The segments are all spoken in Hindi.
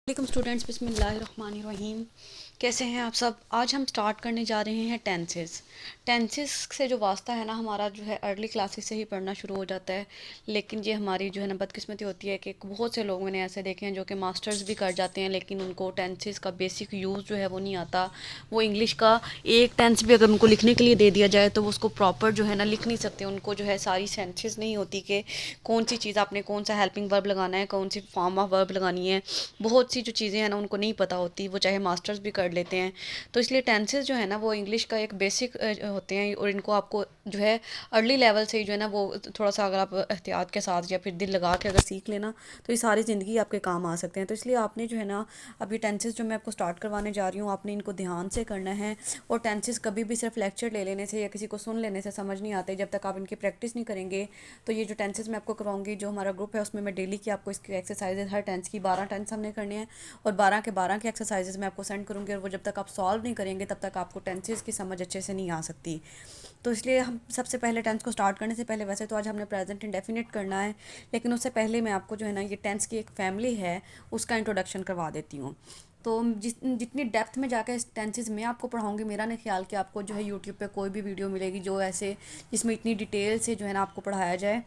वालेकुम स्टूडेंट्स, बिस्मिल्लाहिर्रहमानिर्रहीम। कैसे हैं आप सब। आज हम स्टार्ट करने जा रहे हैं टेंसेस। टेंसेस से जो वास्ता है ना, हमारा जो है अर्ली क्लासेस से ही पढ़ना शुरू हो जाता है। लेकिन ये हमारी जो है ना बदकिस्मती होती है कि बहुत से लोग मैंने ऐसे देखे हैं जो कि मास्टर्स भी कर जाते हैं, लेकिन उनको टेंसेस का बेसिक यूज़ जो है वो नहीं आता। वो इंग्लिश का एक टेंस भी अगर उनको लिखने के लिए दे दिया जाए तो वो उसको प्रॉपर जो है ना लिख नहीं सकते। उनको जो है सारी सेंसेस नहीं होती कि कौन सी चीज़ आपने कौन सा हेल्पिंग वर्ब लगाना है, कौन सी फॉर्म ऑफ वर्ब लगानी है। बहुत सी जो चीज़ें हैं ना उनको नहीं पता होती, वो चाहे मास्टर्स भी कर लेते हैं। तो इसलिए टेंसेस जो है ना वो इंग्लिश का एक बेसिक होते हैं, और इनको आपको जो है अर्ली लेवल से ही जो है ना वो थोड़ा सा अगर आप एहतियात के साथ या फिर दिल लगा के अगर सीख लेना तो ये सारी ज़िंदगी आपके काम आ सकते हैं। तो इसलिए आपने जो है ना अभी टेंसेस जो मैं आपको स्टार्ट करवाने जा रही हूँ, आपने इनको ध्यान से करना है। और टेंसेस कभी भी सिर्फ लेक्चर ले लेने से या किसी को सुन लेने से समझ नहीं आते। जब तक आप इनकी प्रैक्टिस नहीं करेंगे तो ये जो टेंसेस मैं आपको करवाऊंगी, जो हमारा ग्रुप है उसमें मैं डेली की आपको इसकी एक्सरसाइजेज, हर टेंस की 12 टेंस हमने करने हैं और 12 के 12 के एक्सरसाइजेज मैं आपको सेंड करूँगी। और वो जब तक आप सॉल्व नहीं करेंगे तब तक आपको टेंसेस की समझ अच्छे से नहीं आ सकती। तो इसलिए हम सबसे पहले टेंस को स्टार्ट करने से पहले, वैसे तो आज हमने प्रेजेंट इंडेफिनिट करना है, लेकिन उससे पहले मैं आपको जो है ना ये टेंस की एक फैमिली है उसका इंट्रोडक्शन करवा देती हूँ। तो जितनी डेप्थ में जाकर इस टेंसेस में आपको पढ़ाऊँगी, मेरा नहीं ख्याल कि आपको जो है यूट्यूब पे कोई भी वीडियो मिलेगी जो ऐसे जिसमें इतनी डिटेल से जो है ना आपको पढ़ाया जाए।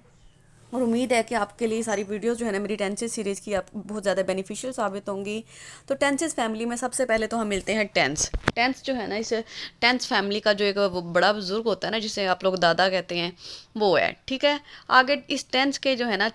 और उम्मीद है कि आपके लिए सारी वीडियोस जो है ना मेरी टेंसेस सीरीज़ की आप बहुत ज़्यादा बेनिफिशियल साबित होंगी। तो टेंसेस फैमिली में सबसे पहले तो हम मिलते हैं टेंस। टेंस जो है ना, इस टेंस फैमिली का जो एक वो बड़ा बुजुर्ग होता है ना, जिसे आप लोग दादा कहते हैं, वो है। ठीक है। आगे इस टेंस के जो है ना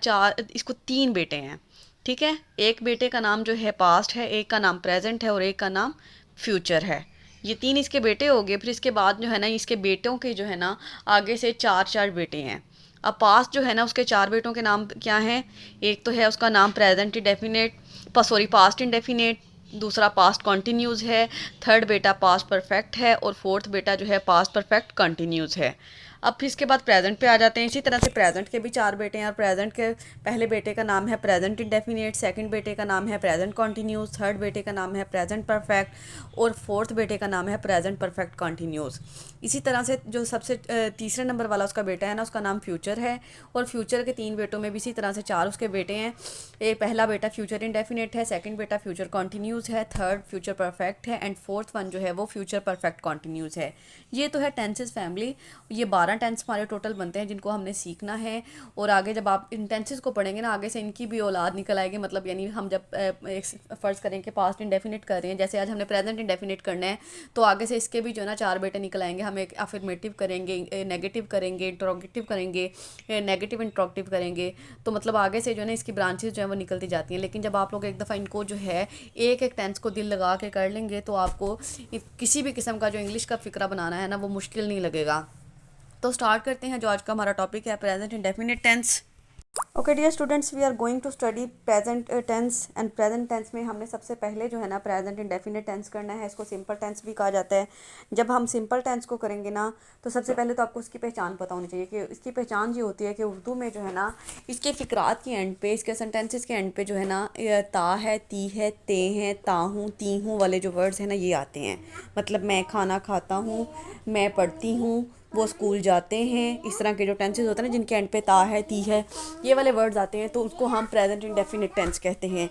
इसको 3 बेटे हैं। ठीक है। एक बेटे का नाम जो है पास्ट है, एक का नाम प्रेजेंट है और एक का नाम फ्यूचर है। ये 3 इसके बेटे हो गए। फिर इसके बाद जो है ना इसके बेटों के जो है ना आगे से 4 बेटे हैं। अब पास्ट जो है ना उसके 4 बेटों के नाम क्या हैं। एक तो है उसका नाम प्रेजेंट इंडेफिनेट, पास्ट इंडेफिनेट। दूसरा पास्ट कॉन्टीन्यूज़ है। थर्ड बेटा पास्ट परफेक्ट है और फोर्थ बेटा जो है पास्ट परफेक्ट कंटिन्यूज़ है। अब फिर इसके बाद प्रेजेंट पे आ जाते हैं। इसी तरह से प्रेजेंट के भी 4 बेटे हैं, और प्रेजेंट के पहले बेटे का नाम है प्रेजेंट इंडेफिनेट, सेकंड बेटे का नाम है प्रेजेंट कॉन्टीन्यूस, थर्ड बेटे का नाम है प्रेजेंट परफेक्ट और फोर्थ बेटे का नाम है प्रेजेंट परफेक्ट कॉन्टीन्यूस। इसी तरह से जो सबसे तीसरे नंबर वाला उसका बेटा है ना, उसका नाम फ्यूचर है। और फ्यूचर के 3 बेटों में भी इसी तरह से 4 उसके बेटे हैं। एक पहला बेटा फ्यूचर इंडेफिनेट है, सेकंड बेटा फ्यूचर कॉन्टीन्यूस है, थर्ड फ्यूचर परफेक्ट है एंड फोर्थ वन जो है वो फ्यूचर परफेक्ट कॉन्टीन्यूस है। ये तो है टेंसेस फैमिली। ये 12 टेंस हमारे टोटल बनते हैं जिनको हमने सीखना है। और आगे जब आप इन टेंसेस को पढ़ेंगे ना, आगे से इनकी भी औलाद निकल आएगी। मतलब यानी हम जब एक फ़र्ज़ करें कि पास्ट इंडेफिनिट कर रहे हैं, जैसे आज हमने प्रेजेंट इंडेफिनिट करना है, तो आगे से इसके भी जो है ना 4 बेटे निकल आएंगे। हम एक अफर्मेटिव करेंगे, नेगेटिव करेंगे, इंट्रोगेटिव करेंगे, नेगेटिव इंट्रोगेटिव करेंगे। तो मतलब आगे से जो है ना इसकी ब्रांचेस जो है वो निकलती जाती हैं। लेकिन जब आप लोग एक दफ़ा इनको जो है एक एक टेंस को दिल लगा के कर लेंगे तो आपको किसी भी किस्म का जो इंग्लिश का फ़िक्रा बनाना है ना वो मुश्किल नहीं लगेगा। तो स्टार्ट करते हैं। जो आज का हमारा टॉपिक है present indefinite tense. Okay dear students, we are going to study present tense. And present tense में हमने सबसे पहले जो है ना प्रेजेंट इंडेफिनिट टेंस करना है। इसको सिंपल टेंस भी कहा जाता है। जब हम सिंपल टेंस को करेंगे ना, तो सबसे पहले तो आपको इसकी पहचान पता होनी चाहिए कि इसकी पहचान ये होती है कि उर्दू में जो है ना इसके फ़िक्रात के एंड पे, इसके सेंटेंसेस के एंड पे जो है ना ता है, ती है, ते हैं, ताहूँ, ती हूँ वाले जो वर्ड्स हैं ना ये आते हैं। मतलब मैं खाना खाता हूँ, मैं पढ़ती हूँ, वो स्कूल जाते हैं। इस तरह के जो टेंसेस होते हैं ना जिनके एंड पे ता है, ती है, ये वाले वर्ड्स आते हैं, तो उसको हम प्रेजेंट इंडेफिनिट टेंस कहते हैं।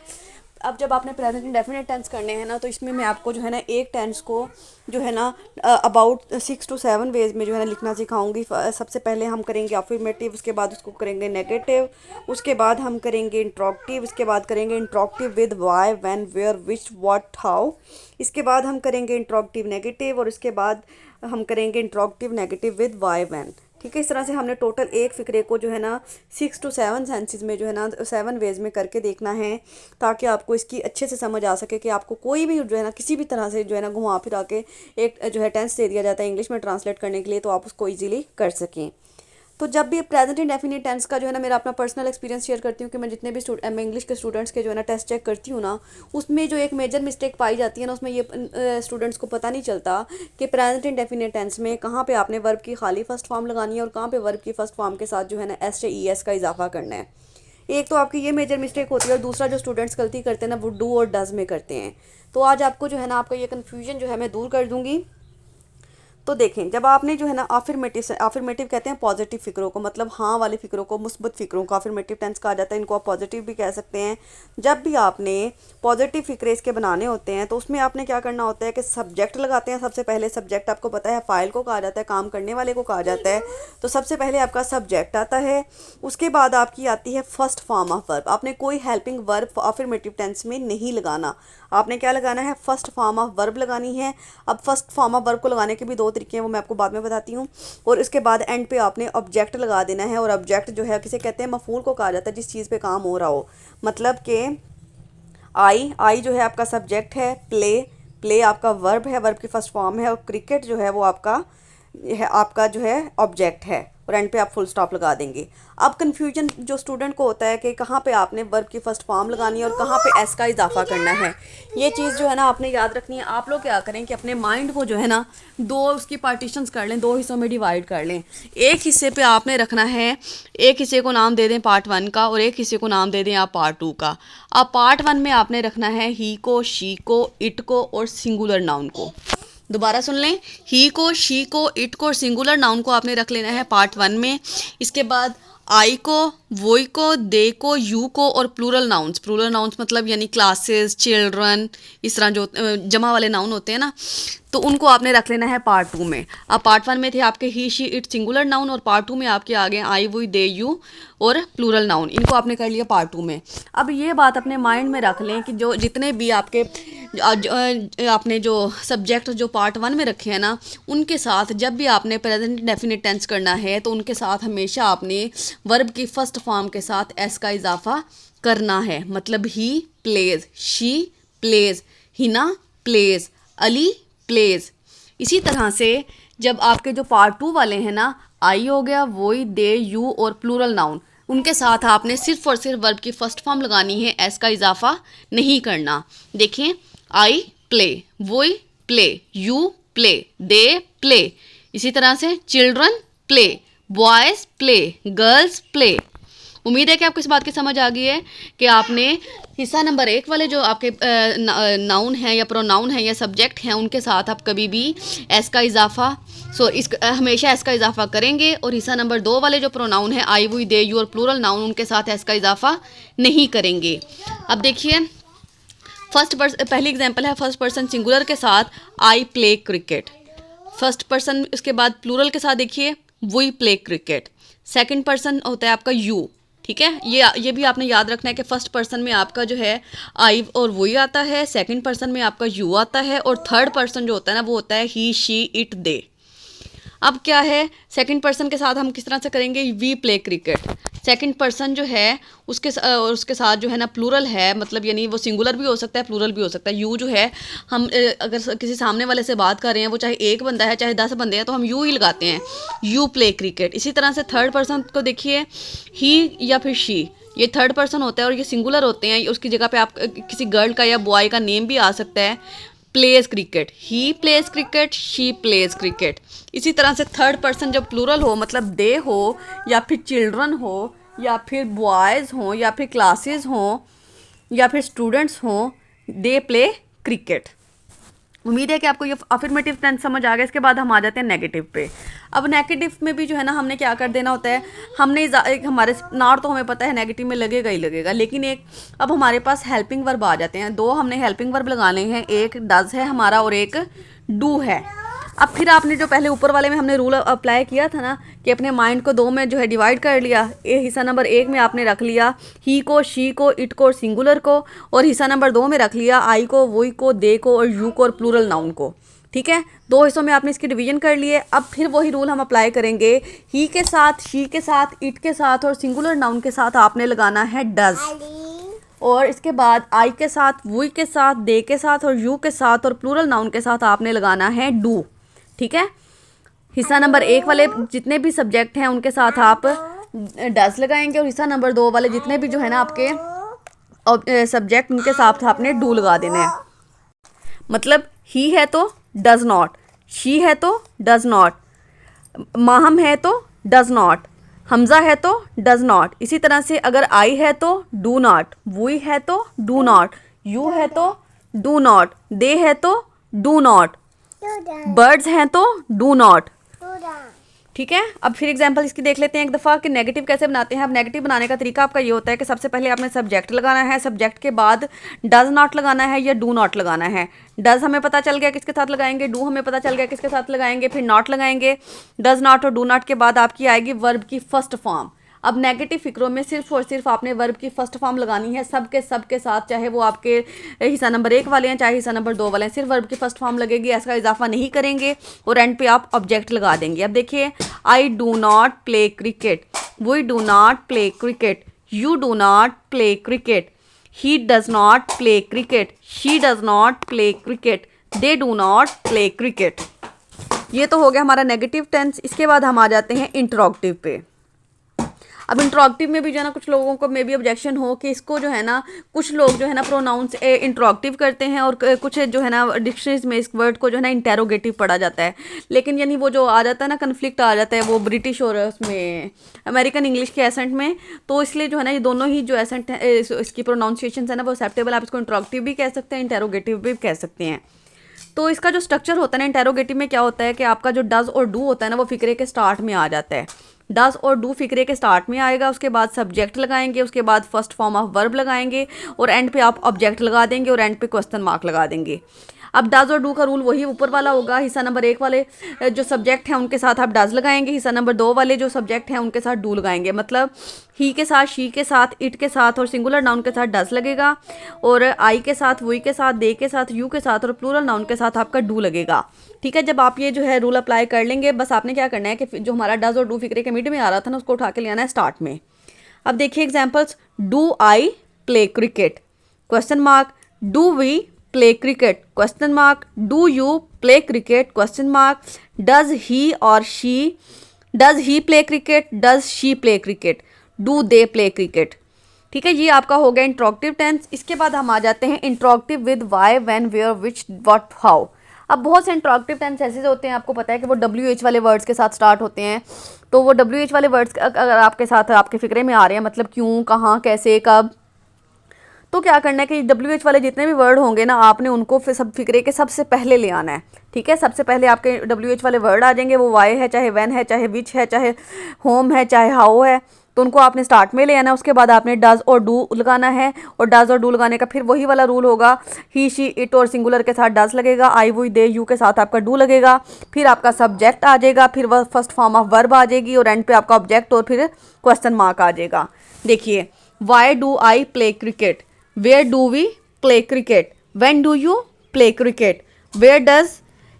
अब जब आपने प्रेजेंट इंडेफिनिट टेंस करने हैं ना, तो इसमें मैं आपको जो है ना एक टेंस को जो है ना अबाउट 6 to 7 वेज में जो है ना लिखना सिखाऊंगी। सबसे पहले हम करेंगे अफर्मेटिव, उसके बाद उसको करेंगे नेगेटिव, उसके बाद हम करेंगे इंट्रोगेटिव, उसके बाद करेंगे interrogative with why, when, where, which, what, how. इसके बाद हम करेंगे इंट्रोगेटिव नेगेटिव और इसके बाद हम करेंगे interrogative negative with why, when. ठीक है। इस तरह से हमने टोटल एक फ़िक्रे को जो है ना 6 to 7 सेंसेस में जो है ना 7 वेज में करके देखना है, ताकि आपको इसकी अच्छे से समझ आ सके कि आपको कोई भी जो है ना किसी भी तरह से जो है ना घुमा फिरा के एक जो है टेंस दे दिया जाता है इंग्लिश में ट्रांसलेट करने के लिए, तो आप उसको ईजिली कर सकें। तो जब भी प्रेजेंट इंडेफिनिट टेंस का जो है ना मेरा अपना पर्सनल एक्सपीरियंस शेयर करती हूँ कि मैं जितने भी मैं इंग्लिश के स्टूडेंट्स के जो है ना टेस्ट चेक करती हूँ ना, उसमें जो एक मेजर मिस्टेक पाई जाती है ना, उसमें ये स्टूडेंट्स को पता नहीं चलता कि प्रेजेंट इंडेफिनिट टेंस में कहाँ पे आपने वर्ब की खाली फर्स्ट फॉर्म लगानी है और कहाँ पे वर्ब की फर्स्ट फॉर्म के साथ जो है ना एस से ई एस का इजाफा करना है। एक तो आपकी ये मेजर मिस्टेक होती है, और दूसरा जो स्टूडेंट्स गलती करते हैं ना वो डू और डज में करते हैं। तो आज आपको जो है ना आपका ये कन्फ्यूजन जो है मैं दूर कर दूँगी। तो देखें, जब आपने जो है ना अफर्मेटिव कहते हैं पॉजिटिव फिक्रों को, मतलब हाँ वाले फिक्रों को, मुस्बत फिक्रों को अफर्मेटिव टेंस कहा जाता है, इनको आप पॉजिटिव भी कह सकते हैं। जब भी आपने पॉजिटिव फिक्रे इसके बनाने होते हैं तो उसमें आपने क्या करना होता है कि सब्जेक्ट लगाते हैं। सबसे पहले सब्जेक्ट आपको पता है फाइल को कहा जाता है, काम करने वाले को कहा जाता है। तो सबसे पहले आपका सब्जेक्ट आता है, उसके बाद आपकी आती है फर्स्ट फॉर्म ऑफ वर्ब। आपने कोई हेल्पिंग वर्ब अफर्मेटिव टेंस में नहीं लगाना, आपने क्या लगाना है, फर्स्ट फॉर्म ऑफ वर्ब लगानी है। अब फर्स्ट फॉर्म ऑफ वर्ब को लगाने के भी दो तरीके हैं, वो मैं आपको बाद में बताती हूँ। और इसके बाद एंड पे आपने ऑब्जेक्ट लगा देना है, और ऑब्जेक्ट जो है किसे कहते हैं, मफूल को कहा जाता है जिस चीज़ पे काम हो रहा हो। मतलब कि आई जो है आपका सब्जेक्ट है, प्ले आपका वर्ब है, वर्ब की फर्स्ट फॉर्म है, और क्रिकेट जो है वो आपका जो है ऑब्जेक्ट है, और एंड पे आप फुल स्टॉप लगा देंगे। अब कन्फ्यूजन जो स्टूडेंट को होता है कि कहाँ पे आपने वर्ब की फर्स्ट फॉर्म लगानी है और कहाँ पे एस का इजाफा करना है, ये चीज़ जो है ना आपने याद रखनी है। आप लोग क्या करें कि अपने माइंड को जो है ना दो उसकी पार्टीशंस कर लें, दो हिस्सों में डिवाइड कर लें। एक हिस्से पे आपने रखना है, एक हिस्से को नाम दे दें पार्ट 1 का, और एक हिस्से को नाम दे दें आप पार्ट 2 का। अब पार्ट 1 में आपने रखना है ही को, शी को, इट को और सिंगुलर नाउन को। दोबारा सुन लें, ही को, शी को, इट को और सिंगुलर नाउन को आपने रख लेना है पार्ट 1 में। इसके बाद आई को, वोई को, दे को, यू को और प्लूरल नाउन्स मतलब यानी क्लासेस, चिल्ड्रन, इस तरह जो जमा वाले नाउन होते हैं ना, तो उनको आपने रख लेना है पार्ट 2 में। अब पार्ट 1 में थे आपके ही, शी, इट सिंगुलर नाउन, और पार्ट 2 में आपके आ गए आई, वोई, दे, यू और प्लूरल नाउन, इनको आपने कर लिया पार्ट 2 में। अब ये बात अपने माइंड में रख लें कि जो जितने भी आपके आपने जो सब्जेक्ट जो पार्ट 1 में रखे हैं ना, उनके साथ जब भी आपने प्रेजेंट डेफिनेट टेंस करना है तो उनके साथ हमेशा आपने वर्ब की फर्स्ट फॉर्म के साथ एस का इजाफा करना है। मतलब he plays, she plays, Hina plays, Ali plays. इसी तरह से जब आपके जो पार्ट 2 वाले हैं ना, आई हो गया, वोई, दे, यू और प्लूरल नाउन, उनके साथ आपने सिर्फ और सिर्फ वर्ब की फर्स्ट फॉर्म लगानी है, एस का इजाफा नहीं करना। देखें, आई प्ले, वोई play, you play, they play. इसी तरह से children play, boys play, girls play. उम्मीद है कि आपको इस बात की समझ आ गई है कि आपने हिस्सा नंबर 1 वाले जो आपके नाउन हैं या प्रोनाउन हैं या सब्जेक्ट हैं, उनके साथ आप कभी भी एस का इजाफा हमेशा एस का इजाफा करेंगे, और हिस्सा नंबर 2 वाले जो प्रोनाउन हैं आई, वुई, दे, यू और प्लूरल नाउन, उनके साथ एस का इजाफा नहीं करेंगे। अब देखिए, पहली एग्जांपल है फर्स्ट पर्सन सिंगुलर के साथ I play cricket. First person, उसके बाद प्लूरल के साथ देखिए we play cricket. Second person होता है आपका यू, ठीक है। ये भी आपने याद रखना है कि फर्स्ट पर्सन में आपका जो है आई और वही आता है, सेकंड पर्सन में आपका यू आता है, और थर्ड पर्सन जो होता है ना वो होता है ही, शी, इट, दे। अब क्या है, सेकंड पर्सन के साथ हम किस तरह से करेंगे, we play cricket. Second person जो है उसके साथ जो है ना प्लूरल है, मतलब यानी वो सिंगुलर भी हो सकता है, प्लूरल भी हो सकता है। यू जो है, हम अगर किसी सामने वाले से बात कर रहे हैं, वो चाहे एक बंदा है चाहे 10 बंदे हैं, तो हम यू ही लगाते हैं, यू प्ले क्रिकेट। इसी तरह से थर्ड पर्सन को देखिए, ही या फिर शी, ये थर्ड पर्सन होता है और ये सिंगुलर होते हैं। उसकी जगह पे आप किसी गर्ल का या बॉय का नेम भी आ सकता है। Pledge cricket, he plays cricket, she plays cricket. इसी तरह से थर्ड पर्सन जब प्लूरल हो, मतलब दे हो या फिर चिल्ड्रन हो या फिर बॉयज़ हों या फिर क्लासेस हों या फिर स्टूडेंट्स हों, दे प्ले क्रिकेट। उम्मीद है कि आपको ये अफर्मेटिव टेंस समझ आ गया। इसके बाद हम आ जाते हैं नेगेटिव पे। अब नेगेटिव में भी जो है ना हमने क्या कर देना होता है, हमने हमारे नार तो हमें पता है नेगेटिव में लगेगा ही लगेगा, लेकिन एक अब हमारे पास हेल्पिंग वर्ब आ जाते हैं। दो हमने हेल्पिंग वर्ब लगाने हैं, एक डज है हमारा और एक डू है। अब फिर आपने जो पहले ऊपर वाले में हमने रूल अप्लाई किया था ना कि अपने माइंड को दो में जो है डिवाइड कर लिया। हिस्सा नंबर 1 में आपने रख लिया ही को, शी को, इट को और सिंगुलर को, और हिस्सा नंबर 2 में रख लिया आई को, वोई को, दे को और यू को और प्लूरल नाउन को। ठीक है, दो हिस्सों में आपने इसकी डिवीजन कर लिए। अब फिर वही रूल हम अप्लाई करेंगे, ही के साथ, शी के साथ, इट के साथ और सिंगुलर नाउन के साथ आपने लगाना है डज, और इसके बाद आई के साथ, वुई के साथ, दे के साथ और यू के साथ और प्लूरल नाउन के साथ आपने लगाना है डू। ठीक है, हिस्सा नंबर 1 वाले जितने भी सब्जेक्ट हैं उनके साथ आप डज लगाएंगे, और हिस्सा नंबर 2 वाले जितने भी जो है ना आपके सब्जेक्ट उनके साथ आपने डू लगा देना है। मतलब ही है तो डज नॉट, शी है तो डज नॉट, माहम है तो डज नॉट, हमजा है तो डज नॉट। इसी तरह से अगर आई है तो डू नॉट, वुई है तो डू नॉट, यू है तो डू नॉट, दे है तो डू नॉट, बर्ड्स हैं तो डू नॉट। do that. ठीक है, अब फिर एग्जांपल इसकी देख लेते हैं एक दफ़ा कि नेगेटिव कैसे बनाते हैं। अब नेगेटिव बनाने का तरीका आपका ये होता है कि सबसे पहले आपने सब्जेक्ट लगाना है, सब्जेक्ट के बाद डज नॉट लगाना है या डू नॉट लगाना है। डज हमें पता चल गया किसके साथ लगाएंगे, डू हमें पता चल गया किसके साथ लगाएंगे, फिर नॉट लगाएंगे। डज नॉट और डू नॉट के बाद आपकी आएगी वर्ब की फर्स्ट फॉर्म। अब नेगेटिव फिक्रों में सिर्फ और सिर्फ आपने वर्ब की फर्स्ट फॉर्म लगानी है सब के साथ, चाहे वो आपके हिस्सा नंबर 1 वाले हैं चाहे हिस्सा नंबर 2 वाले हैं, सिर्फ वर्ब की फर्स्ट फॉर्म लगेगी, ऐसा इजाफा नहीं करेंगे और एंड पे आप ऑब्जेक्ट लगा देंगे। अब देखिए, I do not play cricket, we do not play cricket, you do not play cricket, he does not play cricket, she does not play cricket, they do not play cricket. ये तो हो गया हमारा नेगेटिव टेंस। इसके बाद हम आ जाते हैं इंटरोगेटिव पे। अब इंटरोगेटिव में भी जो है ना कुछ लोगों को मे बी ऑब्जेक्शन हो कि इसको जो है ना कुछ लोग जो है ना प्रोनाउंस इंटरोगेटिव करते हैं और कुछ जो है ना डिक्शनरीज में इस वर्ड को जो है ना इंटेरोगेटिव पढ़ा जाता है। लेकिन यानी वो जो आ जाता है ना कन्फ्लिक्ट आ जाता है वो ब्रिटिश और उसमें अमेरिकन इंग्लिश के एसेंट में, तो इसलिए जो है ना ये दोनों ही जो एसेंट है इसकी प्रोनाउंसिएशन है ना वो एक्सेप्टेबल। आप इसको इंटरोगेटिव भी कह सकते हैं, इंटेरोगेटिव भी कह सकते हैं। तो इसका जो स्ट्रक्चर होता है ना इंटेरोगेटिव में क्या होता है कि आपका जो डज और डू होता है ना वो फिक्रे के स्टार्ट में आ जाता है। डज और डू फिक्रे के स्टार्ट में आएगा, उसके बाद सब्जेक्ट लगाएंगे, उसके बाद फर्स्ट फॉर्म ऑफ वर्ब लगाएंगे और एंड पे आप ऑब्जेक्ट लगा देंगे और एंड पे क्वेश्चन मार्क लगा देंगे। अब डज और डू का रूल वही ऊपर वाला होगा। हिस्सा नंबर 1 वाले जो सब्जेक्ट हैं उनके साथ आप डज लगाएंगे, हिस्सा नंबर 2 वाले जो सब्जेक्ट हैं उनके साथ डू लगाएंगे। मतलब ही के साथ, शी के साथ, इट के साथ और सिंगुलर नाउन के साथ डज लगेगा, और आई के साथ, वी के साथ, दे के साथ, यू के साथ और प्लूरल नाउन के साथ आपका डू लगेगा। ठीक है, जब आप ये जो है रूल अप्लाई कर लेंगे, बस आपने क्या करना है कि जो हमारा डज और डू फिक्रे के मिड में आ रहा था ना उसको उठा के ले आना है स्टार्ट में। अब देखिए examples, do I play cricket question mark, do we play cricket question mark, do you play cricket question mark, does he और she, does he play cricket, does she play cricket, do they play cricket. ठीक है, ये आपका हो गया इंट्रोगेटिव टेंस। इसके बाद हम आ जाते हैं interrogative with why, when, where, which, what, how. अब बहुत से इंट्रोगेटिव टेंस ऐसे होते हैं, आपको पता है कि वो WH वाले वर्ड्स के साथ स्टार्ट होते हैं। तो वो WH वाले वर्ड्स अगर आपके साथ आपके फिक्रे में आ रहे हैं, मतलब क्यों, कहाँ, कैसे, कब, तो क्या करना है कि WH वाले जितने भी वर्ड होंगे ना आपने उनको फिर सब फिक्रे के सबसे पहले ले आना है। ठीक है, सबसे पहले आपके WH वाले वर्ड आ जाएंगे, वो वाई है, चाहे व्हेन है, चाहे विच है, चाहे होम है, चाहे हाउ है, तो उनको आपने स्टार्ट में ले आना है। उसके बाद आपने डज और डू लगाना है, और डज और डू लगाने का फिर वही वाला रूल होगा, ही, शी, इट और सिंगुलर के साथ डज लगेगा, आई, वी, दे, यू के साथ आपका डू लगेगा, फिर आपका सब्जेक्ट आ जाएगा, फिर वह फर्स्ट फॉर्म ऑफ वर्ब आ जाएगी और एंड पे आपका ऑब्जेक्ट और फिर क्वेश्चन मार्क आ जाएगा। देखिए, Y do I play cricket, where do we play cricket, when do you play cricket, where does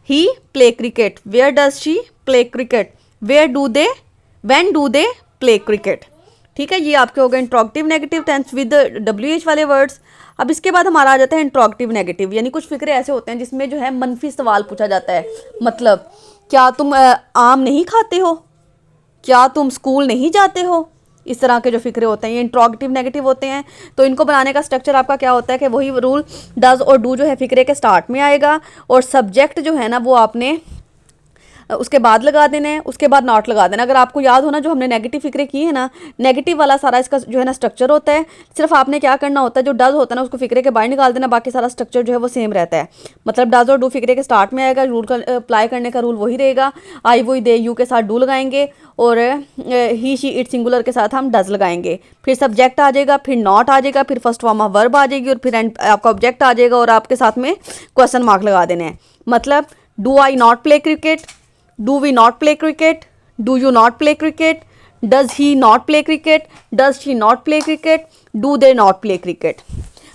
he play cricket, where does she play cricket, where do they, when do they play cricket। ठीक है, ये आपके हो गए interrogative negative tense with WH वाले वर्ड्स। अब इसके बाद हमारा आ जाता है इंट्रोगेटिव नेगेटिव, यानी कुछ फिक्रे ऐसे होते हैं जिसमें जो है मनफी सवाल पूछा जाता है। मतलब, क्या तुम आम नहीं खाते हो, क्या तुम स्कूल नहीं जाते हो, इस तरह के जो फिक्रे होते हैं ये इंट्रोगेटिव नेगेटिव होते हैं। तो इनको बनाने का स्ट्रक्चर आपका क्या होता है कि वही रूल, डज और डू जो है फिक्रे के स्टार्ट में आएगा, और सब्जेक्ट जो है ना वो आपने उसके बाद लगा देना है, उसके बाद नॉट लगा देना। अगर आपको याद हो ना जो हमने नेगेटिव फिक्रे किए हैं ना, नेगेटिव वाला सारा इसका जो है ना स्ट्रक्चर होता है। सिर्फ आपने क्या करना होता है, जो डज होता है ना उसको फिक्रे के बाहर निकाल देना, बाकी सारा स्ट्रक्चर जो है वो सेम रहता है। मतलब डज और डू फिक्रे के स्टार्ट में आएगा, रूल का अप्लाई करने का रूल वही रहेगा, आई, वी, दे, यू के साथ डू लगाएंगे, और ही, शी, इट सिंगुलर के साथ हम डज लगाएंगे, फिर सब्जेक्ट आ जाएगा, फिर नॉट आ जाएगा, फिर फर्स्ट फॉर्म ऑफ वर्ब आ जाएगी, और फिर एंड आपका ऑब्जेक्ट आ जाएगा और आपके साथ में क्वेश्चन मार्क लगा देने हैं। मतलब, do I not play cricket, do we not play cricket, do you not play cricket, does he not play cricket, does she not play cricket, do they not play cricket।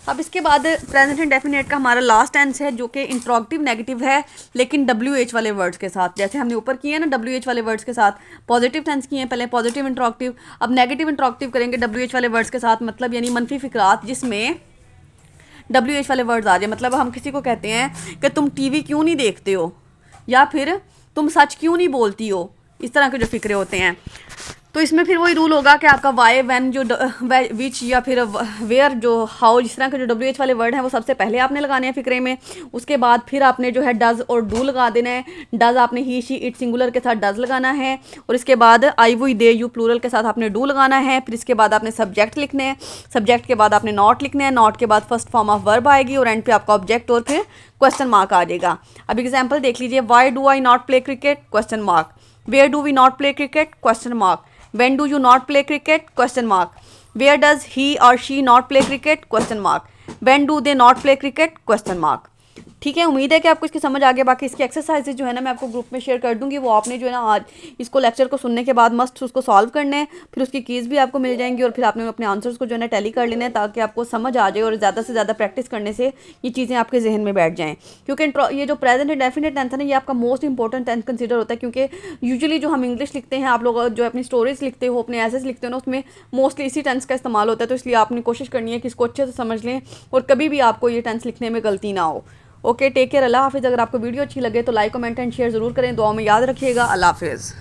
अब इसके बाद प्रेजेंट इंडेफिनिट का हमारा लास्ट टेंस है जो कि इंट्रोगेटिव नेगेटिव है, लेकिन WH वाले वर्ड्स के साथ। जैसे हमने ऊपर किए ना WH वाले वर्ड्स के साथ पॉजिटिव टेंस किए हैं, पहले पॉजिटिव इंट्रोगेटिव, अब नेगेटिव इंट्रोगेटिव करेंगे WH वाले वर्ड्स के साथ। मतलब यानी मनफी फिक्रात जिसमें WH वाले वर्ड्स आ जाए। मतलब हम किसी को कहते हैं कि तुम TV क्यों नहीं देखते हो, या फिर तुम सच क्यों नहीं बोलती हो, इस तरह के जो फिक्रे होते हैं। तो इसमें फिर वही रूल होगा कि आपका वाई, वैन जो विच या फिर वेयर जो हाउ, जिस तरह के जो WH वाले वर्ड हैं वो सबसे पहले आपने लगाने हैं फिक्रे में। उसके बाद फिर आपने जो है डज और डू लगा देना है। डज आपने ही शी इट सिंगुलर के साथ डज लगाना है, और इसके बाद आई वो दे यू प्लूरल के साथ आपने डू लगाना है। फिर इसके बाद आपने सब्जेक्ट लिखने हैं, सब्जेक्ट के बाद आपने नॉट लिखने हैं, नॉट के बाद फर्स्ट फॉर्म ऑफ वर्ब आएगी और एंड पे आपका ऑब्जेक्ट और फिर क्वेश्चन मार्क आ जाएगा। अब एग्जाम्पल देख लीजिए, why do I not play cricket, question mark. Where do we not play cricket, question mark. When do you not play cricket? Question mark. Where does he or she not play cricket? Question mark. When do they not play cricket? Question mark. ठीक है, उम्मीद है कि आपको इसकी समझ आ गया। बाकी इसकी एक्सरसाइजेज जो है ना मैं आपको ग्रुप में शेयर कर दूंगी, वो आपने जो है ना आज इसको लेक्चर को सुनने के बाद मस्ट उसको सॉल्व करने हैं, फिर उसकी कीज़ भी आपको मिल जाएंगी और फिर आपने अपने आंसर्स को जो है ना टैली कर लेना है ताकि आपको समझ आ जाए और ज़्यादा से ज़्यादा प्रैक्टिस करने से ये चीज़ें आपके जहन में बैठ जाएँ। क्योंकि ये जो प्रेजेंट इंडेफिनिट टेंस है ना, ये आपका मोस्ट इंपॉर्टेंट टेंस कंसिडर होता है, क्योंकि यूजुअली जो हम इंग्लिश लिखते हैं, आप लोग जो अपनी स्टोरीज लिखते हो, अपने एसेस लिखते हो ना, उसमें मोस्टली इसी टेंस का इस्तेमाल होता है। तो इसलिए आपने कोशिश करनी है कि इसको अच्छे से समझ लें और कभी भी आपको ये टेंस लिखने में गलती ना हो। ओके, टेक केयर, अल्लाह हाफिज़। अगर आपको वीडियो अच्छी लगे तो लाइक, कमेंट एंड शेयर ज़रूर करें। दुआ में याद रखिएगा। अल्लाह हाफिज़।